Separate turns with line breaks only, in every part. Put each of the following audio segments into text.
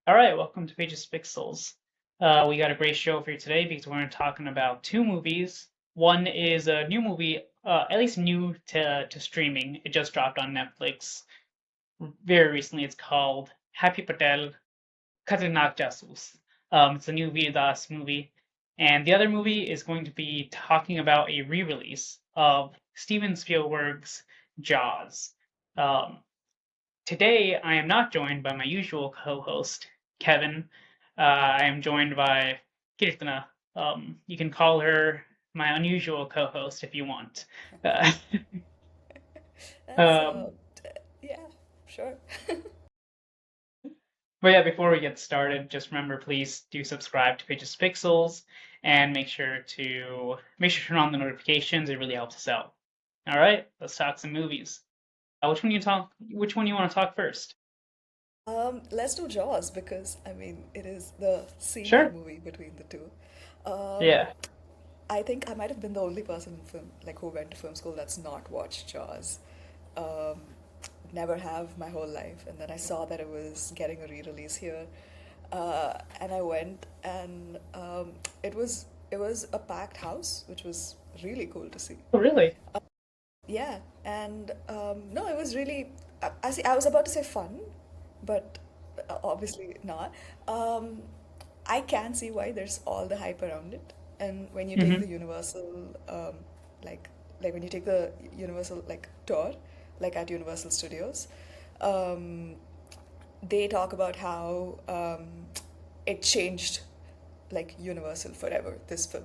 All right, welcome to Pages Pixels. We got a great show for you today because we're talking about two movies. One is a new movie, at least new to streaming. It just dropped on Netflix very recently. It's called Happy Patel and Jaws. It's a new Vidas movie. And the other movie is going to be talking about a re-release of Steven Spielberg's Jaws. Um, Today, I am not joined by my usual co-host, Kevin. I am joined by Kirtana. You can call her my unusual co-host if you want. Uh,
That's
um,
yeah, sure.
but yeah, before we get started, just remember, please do subscribe to Pages Pixels and make sure to turn on the notifications. It really helps us out. All right, let's talk some movies. Which one you want to talk first?
Let's do Jaws because I mean it is the senior
Sure.
movie between the two. Um,
Yeah.
I think I might have been the only person in film like who went to film school that's not watched Jaws. Um, Never have my whole life, and then I saw that it was getting a re-release here, and I went, and it was a packed house, which was really cool to see.
Oh, really?
Yeah, and no, it was really. I see. I was about to say fun, but obviously not. Um, I can see why there's all the hype around it, and when you take the
Mm-hmm.
Universal, like when you take the Universal like tour, like at Universal Studios, um, they talk about how it changed like Universal forever, this film,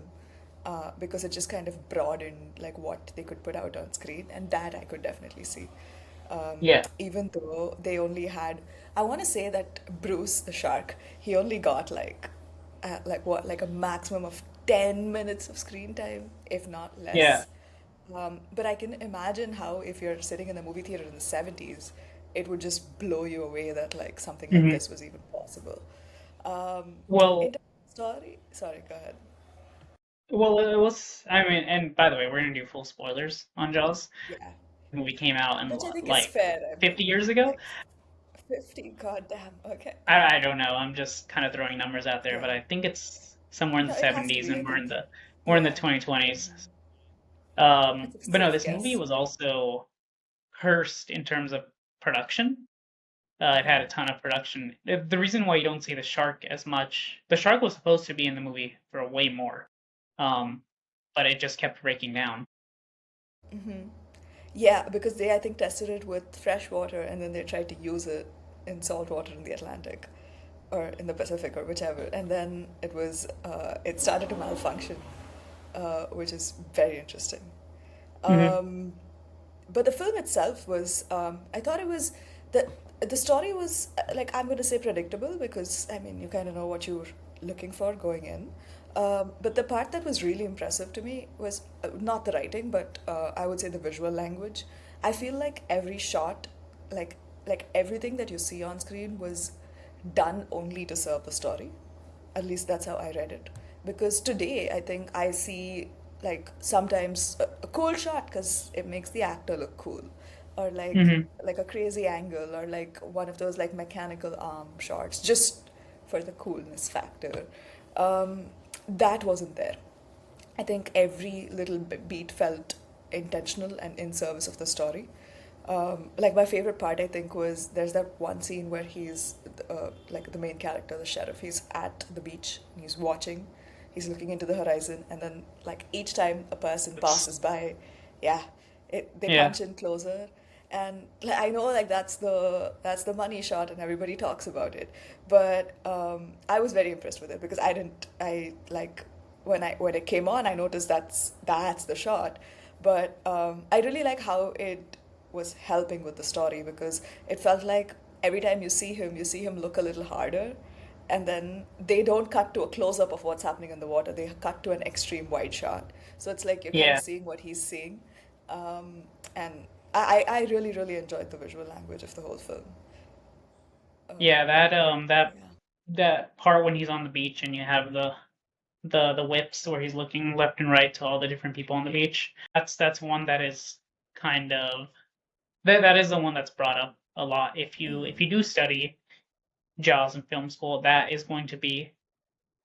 because it just kind of broadened like what they could put out on screen, and that I could definitely see.
Yeah.
Even though they only had, I want to say that Bruce the shark, he only got like what, like a maximum of 10 minutes of screen time, if not
Yeah.
less. But I can imagine how if you're sitting in a movie theater in the 70s, it would just blow you away that like something like
Mm-hmm.
this was even possible. Um, in
Well,
terms of story, sorry, go ahead.
it was. I mean, and by the way, we're gonna do full spoilers on Jaws.
Yeah,
The movie came out in
which I
what,
think is
like
fair. I mean,
50 years ago?
like 50, goddamn. Okay.
I don't know. I'm just kind of throwing numbers out there,
Yeah.
but I think it's somewhere in the
No, it has to
70s,
be, I
and we're in
think.
the
Yeah.
2020s.
It's a
But no,
safe
this movie
guess.
was also cursed in terms of production. It had a
Uh-huh.
ton of production. The reason why you don't see the shark as much, the shark was supposed to be in the movie for way more, um, but it just kept breaking down.
Yeah, because they, I think, tested it with fresh water and then they tried to use it in salt water in the Atlantic or in the Pacific or whichever. And then it started to malfunction, which is very interesting.
Hmm.
Um, but the film itself was, I thought it was, the, the story was, like, I'm going to say predictable because, I mean, you kind of know what you're looking for going in. But the part that was really impressive to me was not the writing, but I would say the visual language. I feel like every shot, like everything that you see on screen was done only to serve the story. At least that's how I read it. Because today, I think I see like sometimes a cool shot because it makes the actor look cool, or
Hmm.
like a crazy angle, or like one of those like mechanical arm shots, just for the coolness factor. Um, that wasn't there. I think every little beat felt intentional and in service of the story. Like my favorite part, I think, was there's that one scene where he's like the main character, the sheriff. He's at the beach and he's watching. He's looking into the horizon, and then like each time a person passes by, yeah, they
Yeah.
punch in closer. And like, I know like that's the money shot, and everybody talks about it. But I was very impressed with it because I like when it came on, I noticed that's the shot. But I really like how it was helping with the story because it felt like every time you see him look a little harder, and then they don't cut to a close up of what's happening in the water. They cut to an extreme wide shot, so it's like you're kind of
Yeah.
seeing what he's seeing, and I really really enjoyed the visual language of the whole film.
Yeah,
Yeah.
that part when he's on the beach and you have the whips where he's looking left and right to all the different people on the beach. That's one that is kind of that is the one that's brought up a lot. If you do study Jaws in film school, that is going to be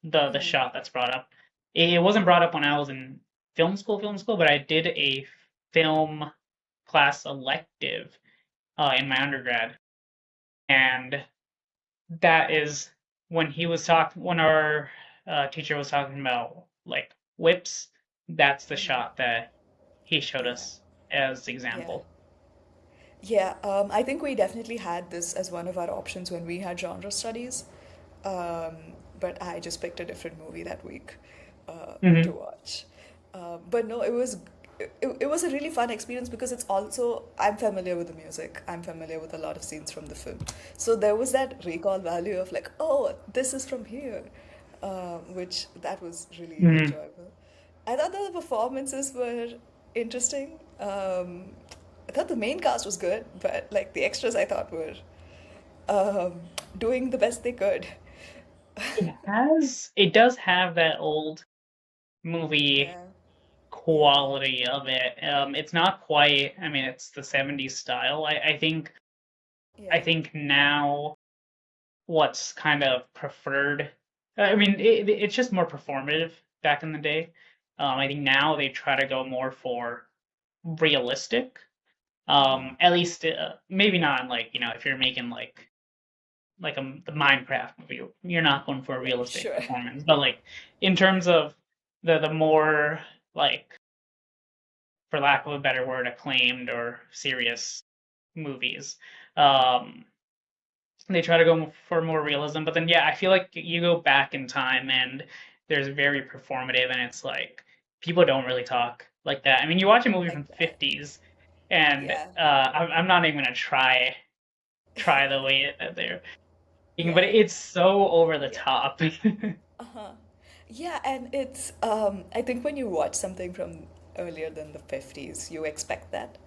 the
Mm-hmm.
shot that's brought up. It wasn't brought up when I was in film school, but I did a film class elective in my undergrad, and that is when he was talking when our teacher was talking about like whips. That's the
Mm-hmm.
shot that he showed
Yeah.
us as
Yeah.
example.
Yeah, I think we definitely had this as one of our options when we had genre studies. Um, but I just picked a different movie that week to
Hmm.
watch. But no, it was a really fun experience because it's also I'm familiar with the music. I'm familiar with a lot of scenes from the film. So there was that recall value of like, oh, this is from here, which that was really
Hmm.
enjoyable. I thought the performances were interesting. I thought the main cast was good, but like the extras, I thought were um, doing the best they could.
It does have that old movie
Yeah, yeah,
quality of it. It's not quite, I mean, it's the 70s style. I
yeah,
think now what's kind of preferred, I mean, it's just more performative back in the day. I think now they try to go more for realistic. At least maybe not like, if you're making like the Minecraft movie, you're not going for a
right,
realistic
sure.
performance. But like in terms of the more like, for lack of a better word, acclaimed or serious movies. Um, they try to go for more realism, but then yeah, I feel like you go back in time and there's very performative, and it's like people don't really talk like that. I mean, you watch a movie from
Like that.
50s, and
Yeah,
I'm not even gonna try the way that they're, but
yeah,
it's so over the
yeah.
top.
Uh-huh. Yeah, and it's I think when you watch something from earlier than the 50s, you expect that.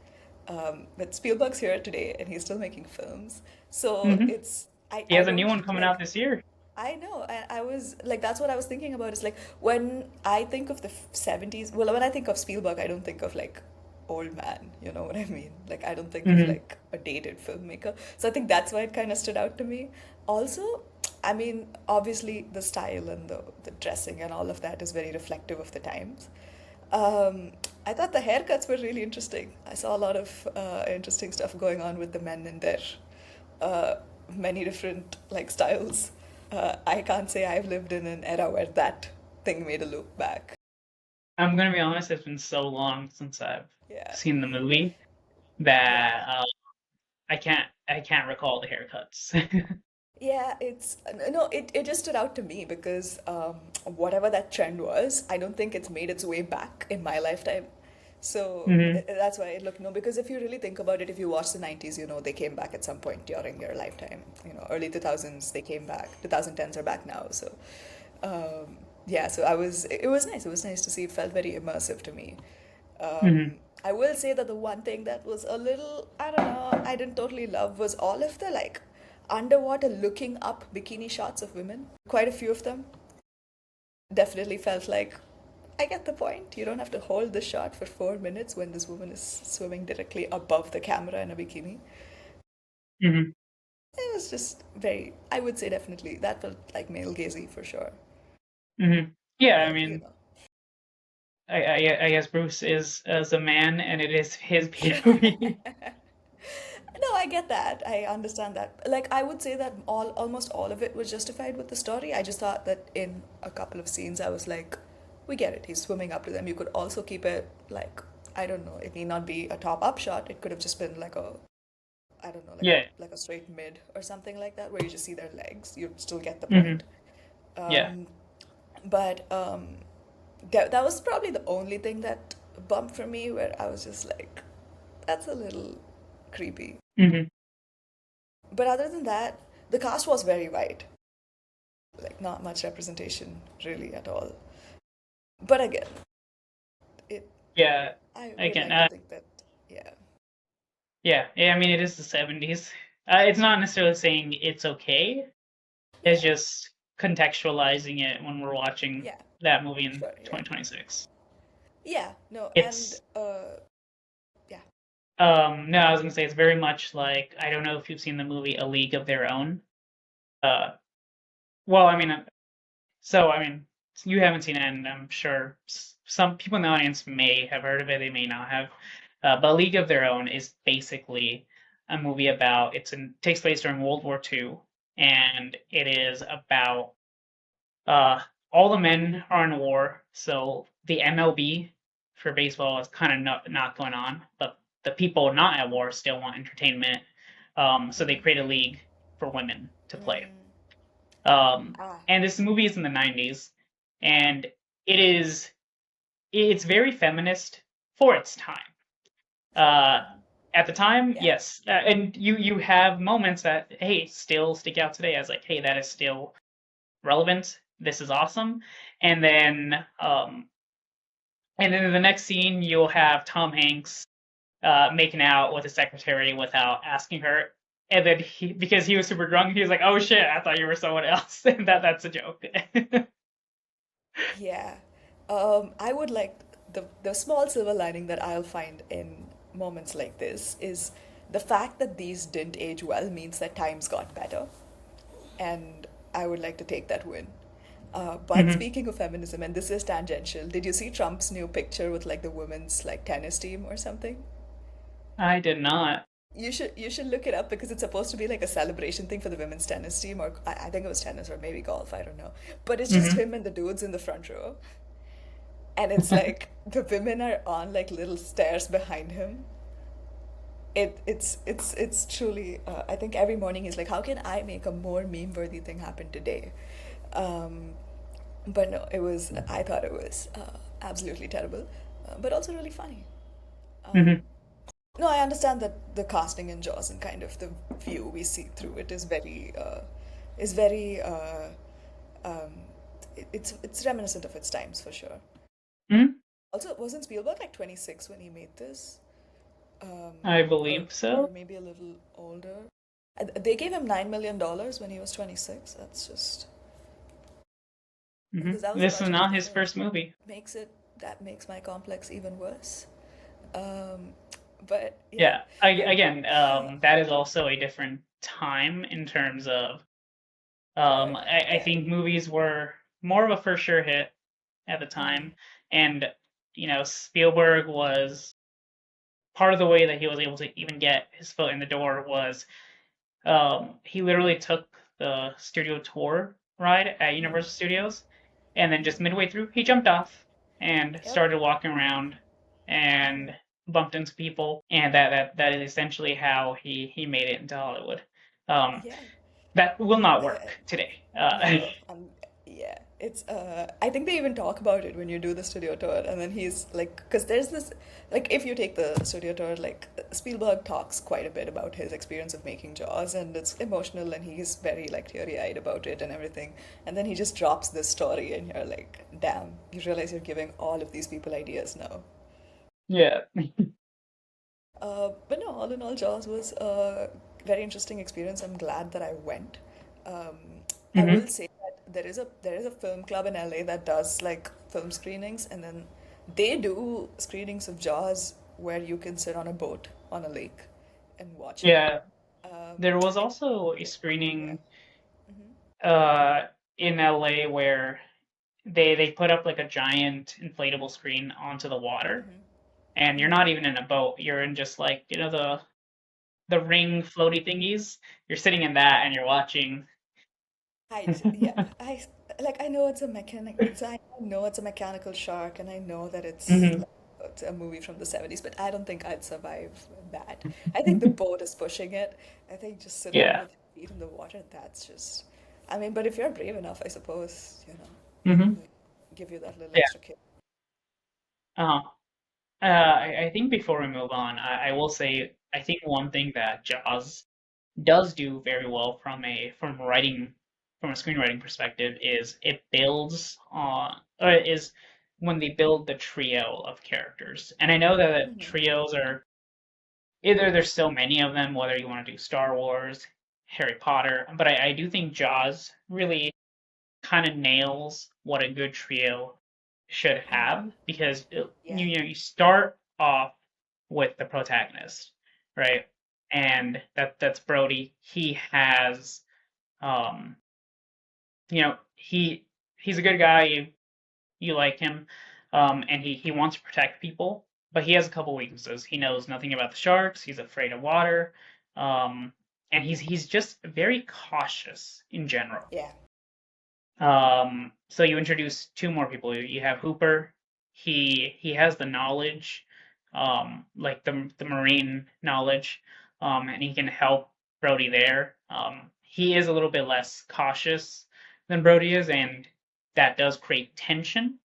But Spielberg's here today and he's still making films. So
Hmm.
it's
He
I
has a new
don't
one coming out
like
this year.
I know. I was like, that's what I was thinking about. Is like when I think of the 70s, well, when I think of Spielberg, I don't think of like old man, you know what I mean? Like, I don't think of
Hmm.
like a dated filmmaker. So I think that's why it kind of stood out to me. Also, I mean, obviously, the style and the dressing and all of that is very reflective of the times. Um, I thought the haircuts were really interesting. I saw a lot of interesting stuff going on with the men in their uh, many different like styles. I can't say I've lived in an era where that thing made a look back.
I'm gonna be honest, it's been so long since I've
Yeah,
seen the movie
yeah.
that I can't recall the haircuts.
Yeah, it's no, it just stood out to me because whatever that trend was, I don't think it's made its way back in my lifetime. So
Hmm.
that's why it looked no, because if you really think about it, if you watch the 90s, you know, they came back at some point during your lifetime. You know, early 2000s, they came back. 2010s are back now. So yeah, so it was nice. It was nice to see. It felt very immersive to me.
Hmm.
I will say that the one thing that was a little, I don't know, I didn't totally love was all of the like underwater looking up bikini shots of women. Quite a few of them. Definitely felt like I get the point. You don't have to hold the shot for 4 minutes when this woman is swimming directly above the camera in a bikini.
Hmm.
It was just very, I would say definitely, that felt like male gazy for sure.
Hmm. Yeah, I
But, you
mean, I guess Bruce is as a man, and it is his
know.
POV.
No, I get that. I understand that. Like, I would say that almost all of it was justified with the story. I just thought that in a couple of scenes, I was like, we get it. He's swimming up to them. You could also keep it like, I don't know. It need not be a top up shot. It could have just been like a, I don't know,
Yeah.
like a straight mid or something like that, where you just see their legs. You still get the
Hmm.
point.
Yeah.
Um, but that was probably the only thing that bumped for me, where I was just like, that's a little creepy.
Hmm.
But other than that, the cast was very wide. Like, not much representation really at all. But again, it
Yeah.
I would
Again,
like to think that, yeah.
yeah. Yeah. I mean, it is the 70s. It's not necessarily saying it's okay. It's
Yeah.
just contextualizing it when we're watching
Yeah.
that movie in
Sure, yeah.
2026.
Yeah, no, and
It's
yeah.
no, I was gonna say it's very much like, I don't know if you've seen the movie A League of Their Own. Uh, well, I mean, so I mean, you haven't seen it, and I'm sure some people in the audience may have heard of it, they may not have. But League of Their Own is basically a movie about takes place during World War II, and it is about uh, all the men are in war, so the MLB for baseball is kind of not going on, but the people not at war still want entertainment. So they create a league for women to play. Um,
Ah,
and this movie is in the 90s, and it's very feminist for its time.
for
Uh, at the time,
yeah.
yes, and you have moments that hey still stick out today as like hey that is still relevant. This is awesome. And then um, and then in the next scene you'll have Tom Hanks making out with his secretary without asking her. And then because he was super drunk, he was like, "Oh shit, I thought you were someone else." And that's a joke.
Yeah. I would like the small silver lining that I'll find in moments like this is the fact that these didn't age well means that times got better, and I would like to take that win. But
Mhm.
speaking of feminism, and this is tangential, did you see Trump's new picture with like the women's like tennis team or something?
I did not.
You should look it up because it's supposed to be like a celebration thing for the women's tennis team, or I think it was tennis or maybe golf, I don't know. But it's just
Hmm.
him and the dudes in the front row. And it's like the women are on like little stairs behind him. It's truly. I think every morning he's like, how can I make a more meme worthy thing happen today? Um, but no, it was. I thought it was absolutely terrible, but also really funny.
Hmm.
No, I understand that the casting in Jaws and kind of the view we see through it is very. Um, it's reminiscent of its times for sure.
Hmm.
Also, wasn't Spielberg like 26 when he made this?
I
Or
believe so.
maybe a little older. They gave him $9 million when he was 26. That's just
Hmm.
because that was the
This is
budget of
not
the
his
film.
first movie.
Makes it that makes my complex even worse. Um, but yeah,
Yeah. I,
I
again,
yeah,
that is also a different time in terms of
fair.
I
Yeah.
think movies were more of a for sure hit at the
Mm-hmm.
time, and Spielberg was part of the way that he was able to even get his foot in the door was he literally took the studio tour ride at
Mm-hmm.
Universal Studios, and then just
Mm-hmm.
midway through he jumped off and
Yep.
started walking around and bumped into people, and that is essentially how he made it into Hollywood. Um,
Yeah.
that will not
Uh,
work today.
No, yeah, it's I think they even talk about it when you do the studio tour, and then he's like, because there's this, like, if you take the studio tour, like, Spielberg talks quite a bit about his experience of making Jaws, and it's emotional, and he's very, like, teary-eyed about it and everything, and then he just drops this story, and you're like, damn, you realize you're giving all of these people ideas now.
Yeah.
But no, all in all, Jaws was a very interesting experience. I'm glad that I went. Um, I will
Hmm.
say that there is a film club in LA that does like film screenings, and then they do screenings of Jaws where you can sit on a boat on a lake and watch it.
Yeah. There was
It
also a
yeah.
screening
Hmm.
uh in LA where they put up like a giant inflatable screen onto the water, and you're not even in a boat. You're in just like, the ring floaty thingies. You're sitting in that and you're watching.
Yeah, I know it's a mechanic, so I know it's a mechanical shark, and I know that
Hmm.
it's a movie from the 70s, but I don't think I'd survive that. I think the boat is pushing it. I think just sitting
Yeah.
with your feet in the water, that's just, I mean, but if you're brave enough, I suppose,
Hmm.
they give you that little
Yeah.
extra kick.
Uh, I think before we move on, I will say I think one thing that Jaws does do very well from a screenwriting perspective is it builds on or is when they build the trio of characters. And I know that
Hmm.
trios are either there's so many of them, whether you want to do Star Wars, Harry Potter, but I do think Jaws really kind of nails what a good trio should have because
Yeah.
you start off with the protagonist, right? And that's Brody. He has Um, he's a good guy. You like him, and he wants to protect people, but he has a couple weaknesses. He knows nothing about the sharks. He's afraid of water, um, and he's just very cautious in general.
Yeah.
So you introduce two more people. You have Hooper. He has the knowledge, like the marine knowledge, and he can help Brody there. He is a little bit less cautious than Brody is, and that does create tension.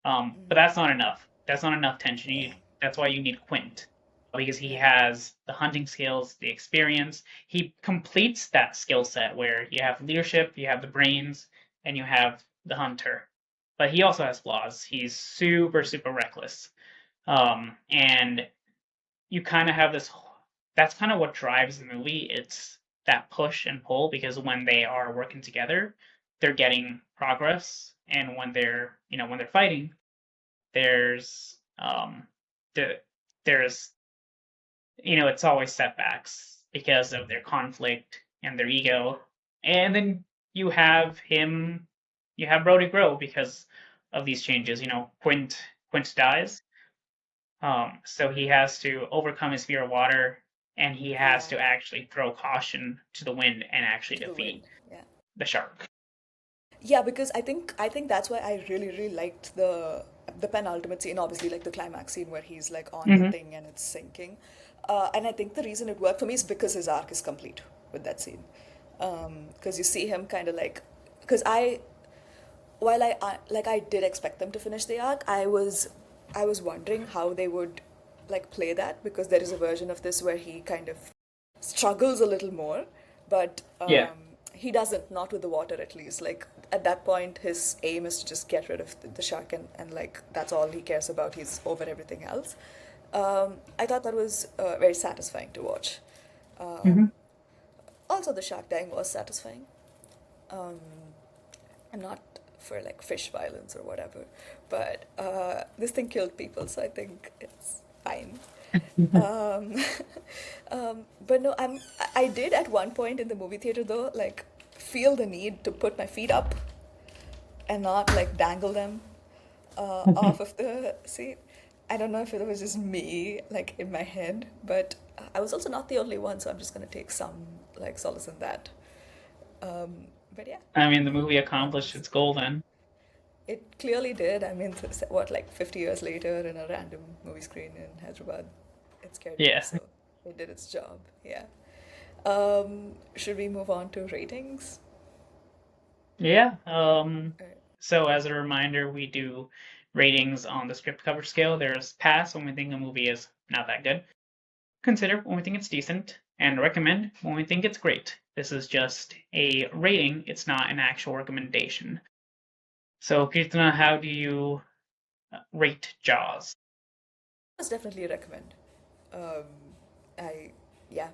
But
Hmm.
that's not enough. That's not enough tension.
Yeah.
That's why you need Quint, because he
Right.
has the hunting skills, the experience. He completes that skill set where you have leadership, you have the brains, and you have the hunter. But he also has flaws. He's super, super reckless. And you kind of have this. That's kind of what drives the movie. It's that push and pull because when they are working together, they're getting progress, and when they're fighting, there's the there's it's always setbacks because of their conflict and their ego. And then you have him you have Brody grow because of these changes. Quint dies. So he has to overcome his fear of water, and he has
Yeah.
to actually throw caution to the wind and actually
To the
defeat
wind. Yeah.
the shark.
Yeah, because I think that's why I really really liked the penultimate scene, obviously like the climax scene where he's like on the
Hmm.
thing and it's sinking, and I think the reason it worked for me is because his arc is complete with that scene, because you see him kind of like, because while I did expect them to finish the arc, I was wondering how they would like play that, because there is a version of this where he kind of struggles a little more, but
Yeah.
he doesn't, not with the water at least. Like at that point, his aim is to just get rid of the shark, and like that's all he cares about. He's over everything else. I thought that was very satisfying to watch.
Hmm.
Also, the shark dying was satisfying. Um, I'm not for like fish violence or whatever, but this thing killed people, so I think it's fine. Um, but no, I did at one point in the movie theater though, like feel the need to put my feet up and not like dangle them off of the seat. I don't know if it was just me, like in my head, but I was also not the only one, so I'm just gonna take some like solace in that. But yeah,
I mean, the movie
that
accomplished
was
its goal then.
it. Clearly did. I mean, what, like 50 years later in a random movie screen in Hyderabad, it scared me,
Yeah.
so it did its job. Yeah. Should we move on to ratings?
Yeah.
Uh,
So as a reminder, we do ratings on the script cover scale. There's pass when we think a movie is not that good, consider when we think it's decent, and recommend when we think it's great. This is just a rating, it's not an actual recommendation. So, Kirtana, how do you rate Jaws?
It's definitely a recommend. Um, I yeah,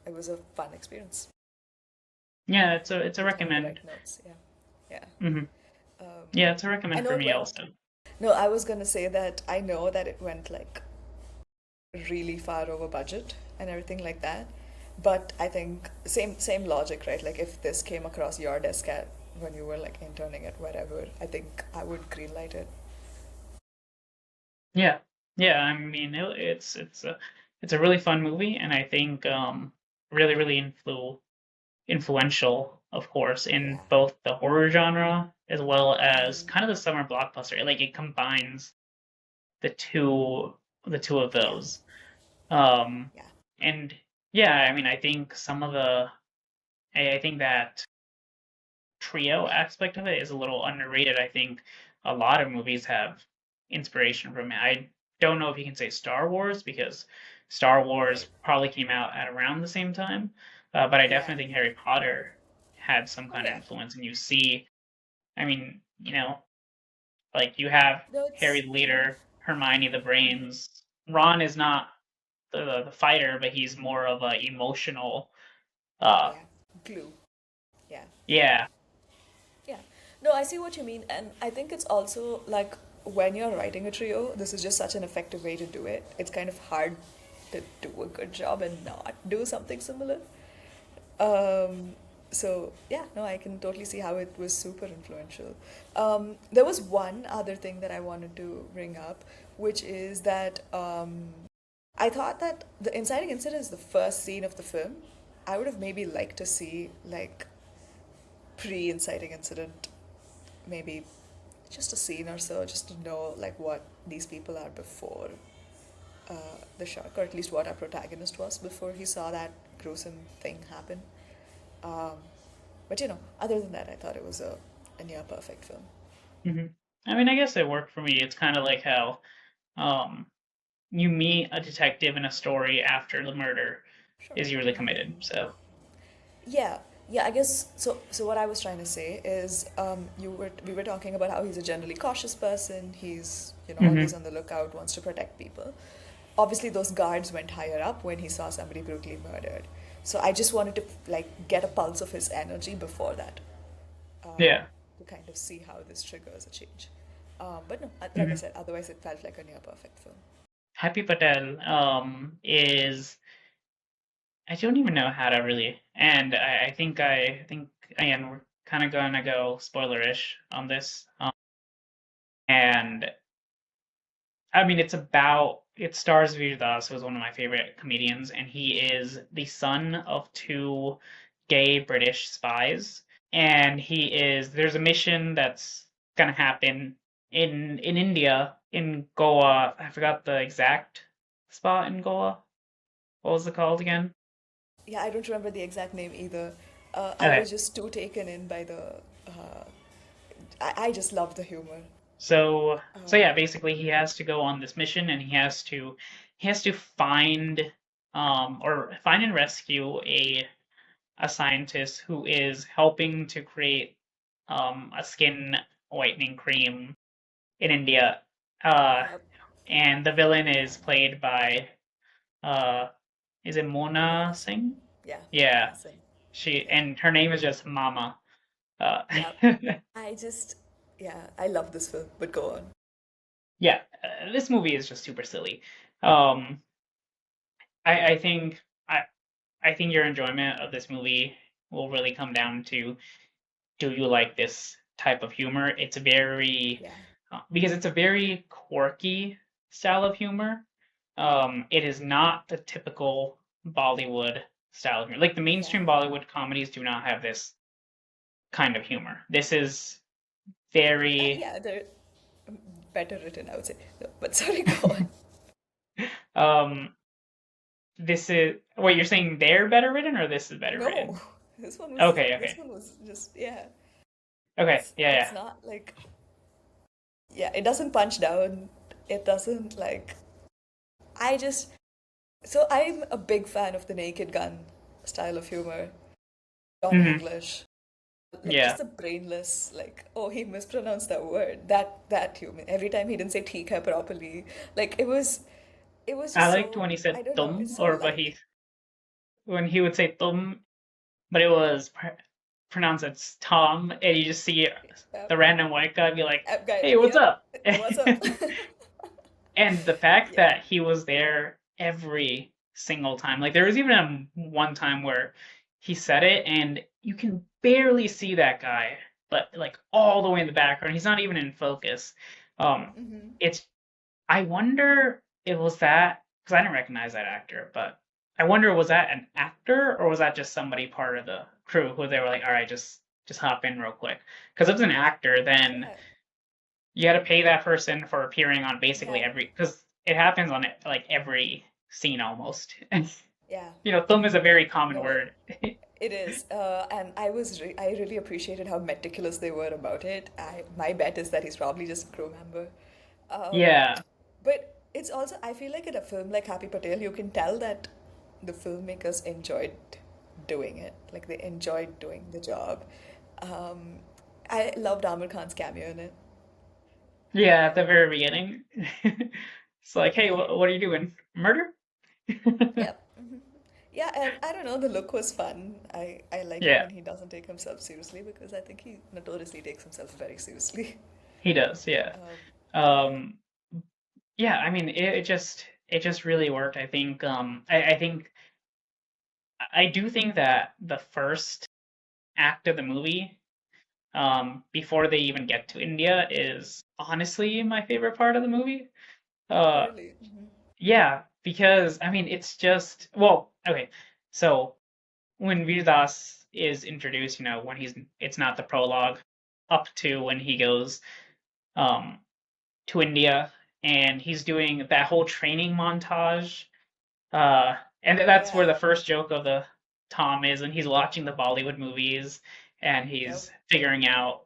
it was a fun experience.
Yeah, it's a
Put on the
recommend.
right notes. Yeah, yeah.
Hmm.
Um,
Yeah, it's a
I
recommend
know
for
it
me
went.
also.
No, I was gonna say that I know that it went like really far over budget and everything like that. But I think same logic, right? Like if this came across your desk at when you were like interning at wherever, I think I would greenlight it.
Yeah, yeah. I mean, it's a really fun movie, and I think really really influential, of course, in
Yeah.
both the horror genre as well as
Hmm.
kind of the summer blockbuster. Like it combines the two of
Yeah.
those. Um,
Yeah.
and yeah, I mean, I think I think that trio aspect of it is a little underrated. I think a lot of movies have inspiration from it. I don't know if you can say Star Wars because Star Wars
Right.
probably came out at around the same time, but I
Yeah.
definitely think Harry Potter had some
Oh
kind of
yeah.
influence. And you see, I mean, like you have
No,
Harry
it's
the leader, Hermione the brains. Ron is not the fighter, but he's more of a emotional. Uh,
yeah. Glue. Yeah.
yeah,
Yeah. No, I see what you mean. And I think it's also like when you're writing a trio, this is just such an effective way to do it. It's kind of hard to do a good job and not do something similar. Um, So yeah, no, I can totally see how it was super influential. There was one other thing that I wanted to bring up, which is that I thought that the inciting incident is the first scene of the film. I would have maybe liked to see like pre-inciting incident, maybe just a scene or so, just to know like what these people are before uh, the shark, or at least what our protagonist was before he saw that gruesome thing happen. Um, but other than that, I thought it was a near perfect film.
Hmm. I mean, I guess it worked for me. It's kind of like how um, you meet a detective in a story after the murder
Sure.
is usually committed. So,
Yeah, yeah. I guess so. So what I was trying to say is, we were talking about how he's a generally cautious person. He's always
hmm.
on the lookout, wants to protect people. Obviously, those guards went higher up when he saw somebody brutally murdered. So I just wanted to like get a pulse of his energy before that, um,
Yeah.
to kind of see how this triggers a change. But no, like I
Hmm.
said, otherwise it felt like a near perfect film.
Happy Patel is I don't even know how to really, and I think again we're kind of gonna go spoilerish on this, and I mean it stars Veer Das, who's one of my favorite comedians, and he is the son of two gay British spies, and there's a mission that's gonna happen in India in Goa. I forgot the exact spot in Goa. What was it called again?
Yeah, I don't remember the exact name either. I
Okay.
was just too taken in by the. Uh, I just love the humor.
So
Um,
yeah, basically he has to go on this mission and he has to find and rescue a scientist who is helping to create a skin whitening cream in India. Uh
yep,
and the villain is played by uh is it Mona
Mona Singh.
Singh?
Yeah,
Yeah.
Mona Singh.
She
Yeah,
and her name is just Mama. Uh
yeah. I just, yeah, I love this film. But go on.
yeah, this movie is just super silly. Um I think I think your enjoyment of this movie will really come down to do you like this type of humor? It's very
Yeah,
because it's a very quirky style of humor. It is not the typical Bollywood style of humor. Like the
yeah,
mainstream Bollywood comedies do not have this kind of humor. This is very
yeah. They're better written, I would say. No, but sorry, go on.
um this is wait, you're saying they're better written or this is better
No,
written? Okay,
this
okay.
one was just yeah.
Okay, yeah,
It's
yeah.
not like yeah. It doesn't punch down. It doesn't like. I just so I'm a big fan of the Naked Gun style of humor. Johnny
Hmm.
English, like just
Yeah.
the brainless, like oh he mispronounced that word. That human. Every time he didn't say "ठीक है" properly, like it was
I
just
liked
so
when he
I
said
don't know.
tum,
It's so
or but
light.
he when he would say tum, but it was pronounced as Tom, and you just see
Yeah,
the random white guy be like,
guy.
"Hey, what's
Yep.
up?"
What's up?
And the fact
Yeah.
that he was there every single time, like there was even one time where he said it, and you can barely see that guy, but like all the way in the background, he's not even in focus. Um,
Hmm.
it's I wonder if it was that because I didn't recognize that actor, but I wonder was that an actor or was that just somebody part of the crew who they were like, all right, just hop in real quick. Because if it's an actor, then
Yeah.
you got to pay that person for appearing on basically
Yeah.
every because it happens on it like every scene almost.
Yeah.
Thumb is a
Yeah.
very common
No,
word.
it is. And I really appreciated how meticulous they were about it. My bet is that he's probably just a crew member. Um,
Yeah.
but it's also I feel like in a film like Happy Patel, you can tell that the filmmakers enjoyed doing it. Like they enjoyed doing the job. Um, I loved Amir Khan's cameo in it.
Yeah, at the
Um,
very beginning. It's like, hey,
yeah.
what are you doing? Murder?
Yep. Mhm. Yeah, and I don't know, the look was fun. I like it
Yeah,
when he doesn't take himself seriously because I think he notoriously takes himself very seriously.
he does. Yeah.
Yeah.
Um, yeah, I mean, it just really worked. I think I do think that the first act of the movie, before they even get to India, is honestly my favorite part of the movie.
Oh,
Uh,
really?
yeah, because I mean, it's just well, okay. So when Veerdas is introduced, when it's not the prologue, up to when he goes um to India and he's doing that whole training montage. And that's where
Yeah.
the first joke of the Tom is, and he's watching the Bollywood movies and
Yep.
he's figuring out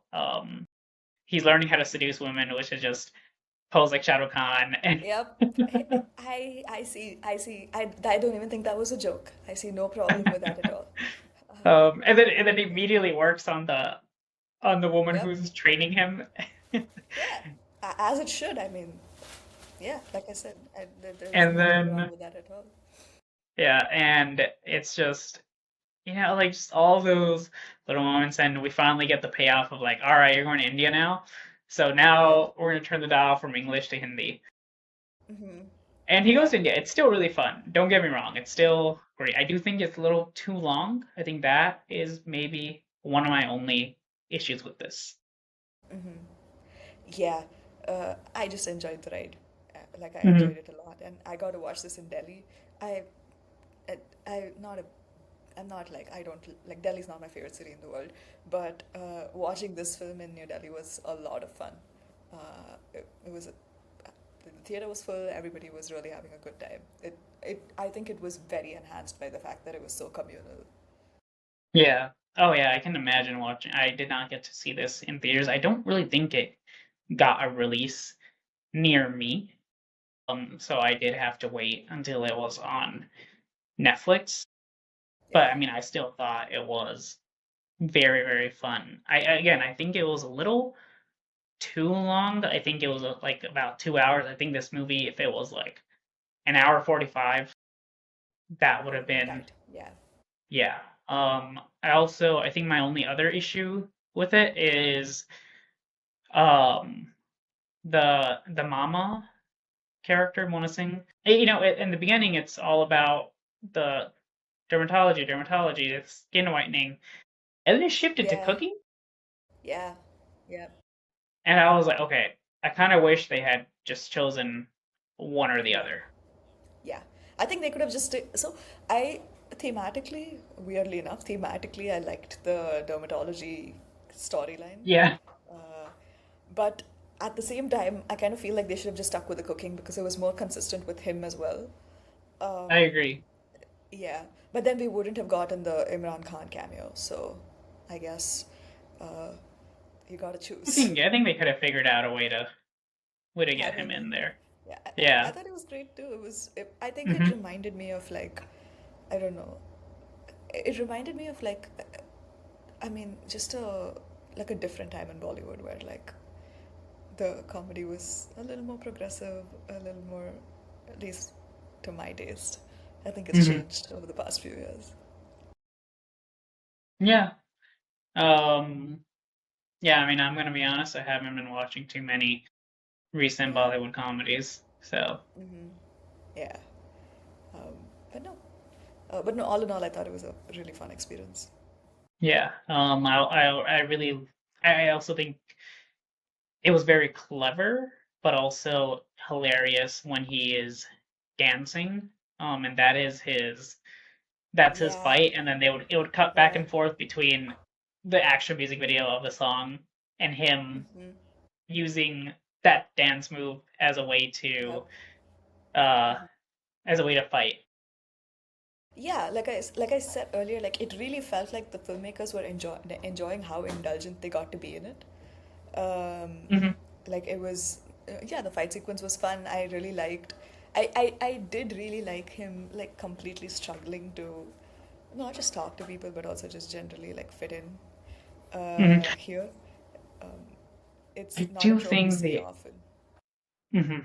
he's learning how to seduce women, which is just pose like Shah Rukh Khan. And
Yep. I don't even think that was a joke. I see no problem with that at all.
and then immediately works on the woman
Yep.
who's training him.
Yeah. As it should. I mean, yeah, like I said, there's
And
nothing wrong
then
with that at all.
yeah, and it's just like just all those little moments, and we finally get the payoff of like, all right, you're going to India now, so
Yep.
now we're gonna turn the dial from English to Hindi. And he goes
Yeah.
to India. It's still really fun. Don't get me wrong. It's still great. I do think it's a little too long. I think that is maybe one of my only issues with this.
Yeah. I just enjoyed the ride. Like I enjoyed
Hmm.
it a lot, and I got to watch this in Delhi. I, I not a I'm not like I don't like Delhi's not my favorite city in the world, but watching this film in New Delhi was a lot of fun. It was the theater was full. Everybody was really having a good time. I think it was very enhanced by the fact that it was so communal.
Yeah. Oh yeah, I can imagine watching. I did not get to see this in theaters. I don't really think it got a release near me. So I did have to wait until it was on Netflix. But
Yeah,
I mean, I still thought it was very, very fun. Again, I think it was a little too long. I think it was like about 2 hours. I think this movie, if it was like an hour 45, that would
would
have
have been
been,
tight. Yeah,
yeah. I think my only other issue with it is um the mama character, Mona Singh. In the beginning, it's all about the dermatology, it's skin whitening, and then it shifted to
yeah,
cooking,
yeah, yeah,
and I was like, okay, I kind of wish they had just chosen one or the
yeah.
other.
Yeah, I think they could have just so I thematically, weirdly enough, thematically I liked the dermatology storyline,
Yeah,
uh, but at the same time I kind of feel like they should have just stuck with the cooking because it was more consistent with him as well.
I
Um,
agree.
yeah, but then we wouldn't have gotten the Imran Khan cameo, so I guess uh, you gotta
I
choose.
think I think they could have figured out a way to get
Have
him
him
in
in there.
there.
Yeah, I
Yeah.
thought it was great too. I think it
Hmm.
reminded me of like, I don't know, it reminded me of like, I mean, just like a different time in Bollywood where like the comedy was a little more progressive, a little more, at least to my taste. I think it's
Hmm.
changed over the past few years.
Yeah. Um. Yeah. I mean, I'm gonna be honest. I haven't been watching too many recent
Yeah.
Bollywood comedies, so
Yeah. Um, but no, all in all, I thought it was a really fun experience.
yeah. I also think it was very clever, but also hilarious when he is dancing. And that's his
Yeah.
fight, and then it would cut back
Yeah.
and forth between the actual music video of the song and him using that dance move
Yep.
uh as a way to fight.
Yeah, like I said earlier, like it really felt like the filmmakers were enjoying how indulgent they got to be in it. Um,
Hmm.
like it was, yeah, the fight sequence was fun. I really liked. I did really like him like completely struggling to not just talk to people but also just generally like fit in
Hmm.
here. Um, it's
I
not a
do
trope you
think
see
the
often.
hmm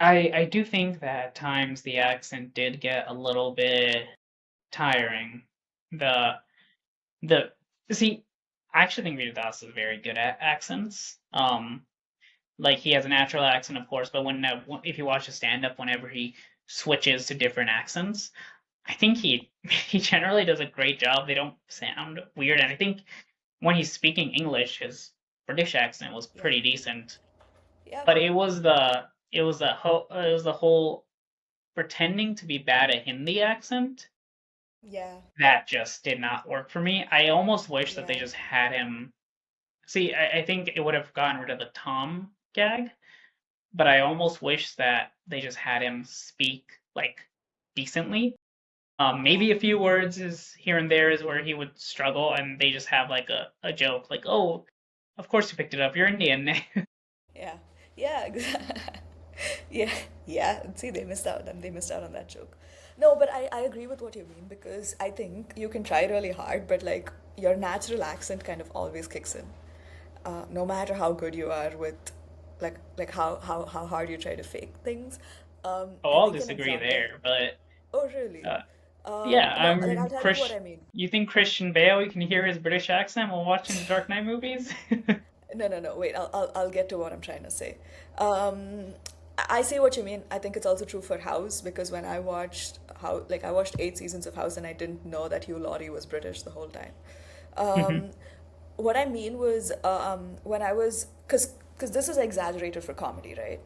I do think that at times the accent did get a little bit tiring. The the see, I actually think Rita Das is very good at accents. Like he has a natural accent, of course, but if you watch his stand up, whenever he switches to different accents, I think he he generally does a great job. They don't sound weird, and I think when he's speaking English, his British accent was
Yeah.
pretty decent.
Yeah.
But it was the whole pretending to be bad at Hindi accent
Yeah.
that just did not work for me. I almost wish that they
Yeah.
just had him. See, I think it would have gotten rid of the Tom gag, but I almost wish that they just had him speak like decently.
Yeah.
Maybe a few words is here and there is where he would struggle, and they just have like a joke like, "Oh, of course you picked it up. You're Indian."
Yeah. Yeah. Yeah. Yeah. See, they missed out and they missed out on that joke. No, but I agree with what you mean because I think you can try really hard, but like your natural accent kind of always kicks in. No matter how good you are with how hard you try to fake things.
Oh,
I
I'll
think an
disagree
example.
there, but
Oh, really?
uh, yeah,
No, like I'll
I'm
tell you what
Chris.
I mean.
You think Christian Bale? You can hear his British accent while watching the Dark Knight movies?
No, no, no. Wait, I'll get to what I'm trying to say. I see what you mean. I think it's also true for House because when I watched 8 seasons of House and I didn't know that Hugh Laurie was British the whole time.
Hmm.
Um, what I mean was when I was because this is exaggerated for comedy, right?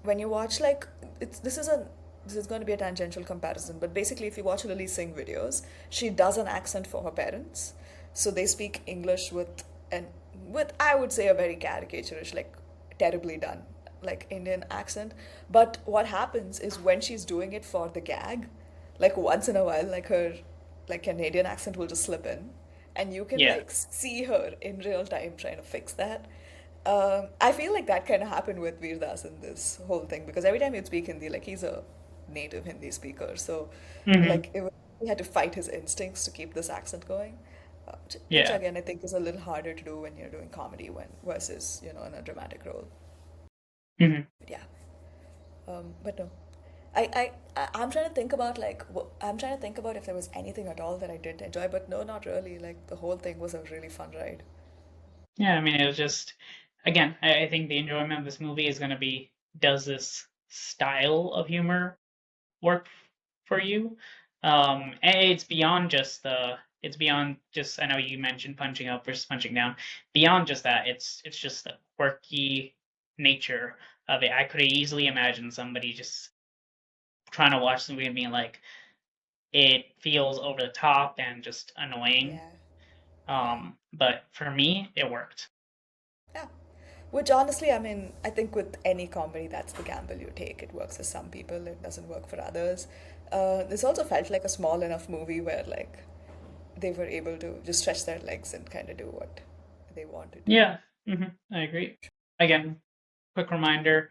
When you watch like it's this is going to be a tangential comparison, but basically, if you watch Lily Singh videos, she does an accent for her parents, so they speak English an with I would say a very caricaturish, like terribly done, like Indian accent. But what happens is when she's doing it for the gag, like once in a while, like her like Canadian accent will just slip in, and you can
Yeah.
like see her in real time trying to fix that. I feel like that kind of happened with Veer Das in this whole thing because every time he'd speak Hindi, like he's a native Hindi speaker, so
Hmm.
like he had to fight his instincts to keep this accent going, which
Yeah.
again I think is a little harder to do when you're doing comedy when versus in a dramatic role.
Hmm.
But yeah, but no, I'm trying to think about I'm trying to think about if there was anything at all that I did enjoy, but no, not really. Like the whole thing was a really fun ride.
Yeah, I mean, it was just, again, I think the enjoyment of this movie is going to be, does this style of humor work for you? And it's beyond just, I know you mentioned punching up versus punching down. Beyond just that, it's just the quirky nature of it. I could easily imagine somebody just trying to watch the movie and being like, it feels over the top and just annoying.
Yeah, yeah,
But for me, it worked.
yeah. Which honestly, I mean, I think with any comedy, that's the gamble you take. It works for some people, it doesn't work for others. This also felt like a small enough movie where like they were able to just stretch their legs and kind of do what they wanted to.
Yeah, I agree. Again, quick reminder,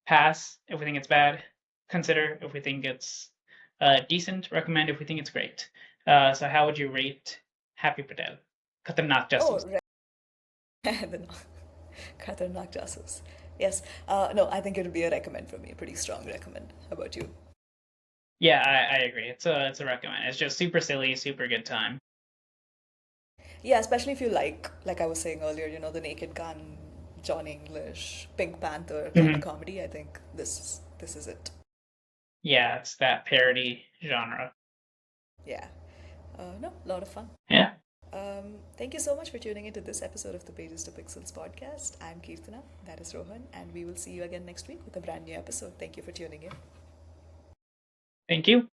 pass if we think it's bad, consider if we think it's decent, recommend if we think it's great. So how would you rate Happy Patel? Khatarnak
Oh,
Jasoos.
right. the Khatarnak Jasus. Yes. No, I think it would be a recommend for me. A pretty strong recommend. How about you?
Yeah, I agree. It's a recommend. It's just super silly, super good time.
Yeah, especially if you like I was saying earlier, the Naked Gun, Johnny English, Pink Panther kind of
Hmm.
comedy. I think this is it.
Yeah, it's that parody genre.
Yeah. No, a lot of fun.
Yeah.
Thank you so much for tuning into this episode of the Pages to Pixels podcast. I'm Kirtana, that is Rohan, and we will see you again next week with a brand new episode. Thank you for tuning in.
Thank you.